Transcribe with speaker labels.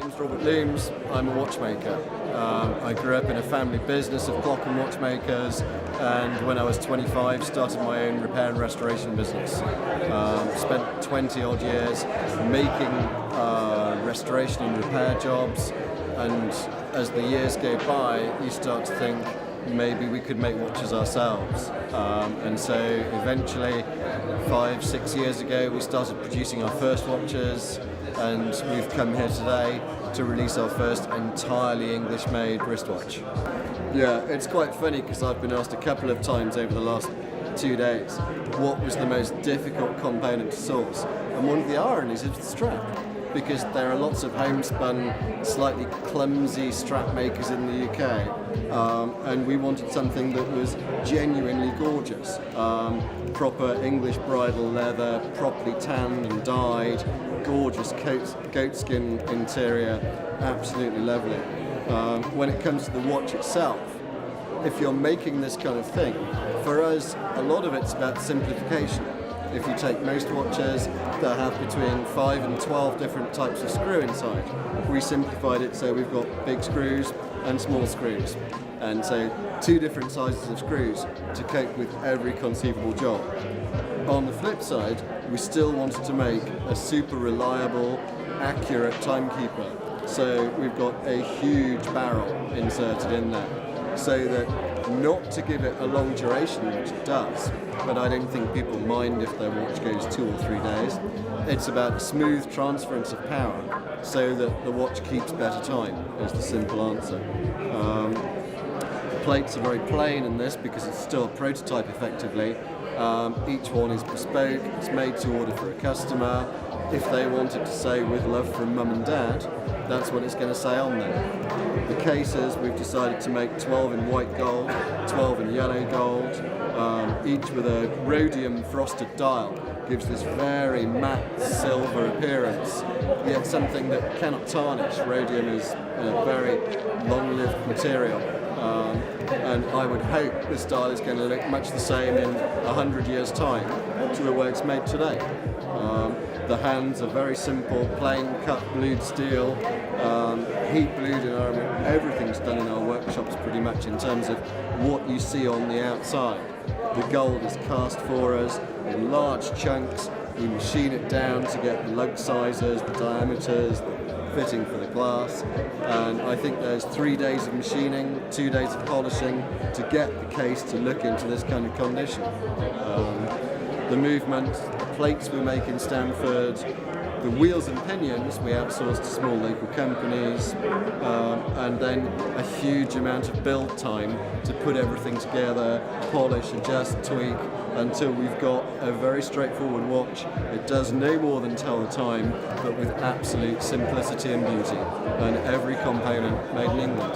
Speaker 1: name's Robert Loomes. I'm a watchmaker. I grew up in a family business of clock and watchmakers, and when I was 25 started my own repair and restoration business. Spent 20 odd years making restoration and repair jobs, and as the years go by you start to think maybe we could make watches ourselves. And so eventually 5-6 years ago we started producing our first watches, and we've come here today to release our first entirely English-made wristwatch. Yeah, it's quite funny because I've been asked a couple of times over the last 2 days what was the most difficult component to source, and one of the ironies is the strap, because there are lots of homespun, slightly clumsy strap makers in the UK, and we wanted something that was genuinely gorgeous. Proper English bridal leather, properly tanned and dyed, gorgeous goatskin interior, absolutely lovely. When it comes to the watch itself, if you're making this kind of thing, for us a lot of it's about simplification. If you take most watches that have between 5 and 12 different types of screw inside, we simplified it so we've got big screws and small screws, and so 2 different sizes of screws to cope with every conceivable job. On the flip side, we still wanted to make a super reliable, accurate timekeeper, so we've got a huge barrel inserted in there, so that not to give it a long duration, which it does, but I don't think people mind if their watch goes 2 or 3 days. It's about smooth transference of power so that the watch keeps better time, is the simple answer. Plates are very plain in this because it's still a prototype effectively. Each one is bespoke, it's made to order for a customer. If they want it to say "with love from mum and dad," that's what it's going to say on there. The cases, we've decided to make 12 in white gold, 12 in yellow gold, each with a rhodium frosted dial. Gives this very matte silver appearance, yet something that cannot tarnish. Rhodium is a very long-lived material, and I would hope this dial is going to look much the same in 100 years' time to the way it's made today. The hands are very simple, plain cut blued steel, heat blued enamel. Everything's done in our workshops pretty much in terms of what you see on the outside. The gold is cast for us in large chunks. We machine it down to get the lug sizes, the diameters, the fitting for the glass, and I think there's 3 days of machining, 2 days of polishing to get the case to look into this kind of condition. The movement, the plates we make in Stanford, the wheels and pinions we outsource to small local companies, and then a huge amount of build time to put everything together, polish, adjust, tweak, until we've got a very straightforward watch. It does no more than tell the time, but with absolute simplicity and beauty, and every component made in England.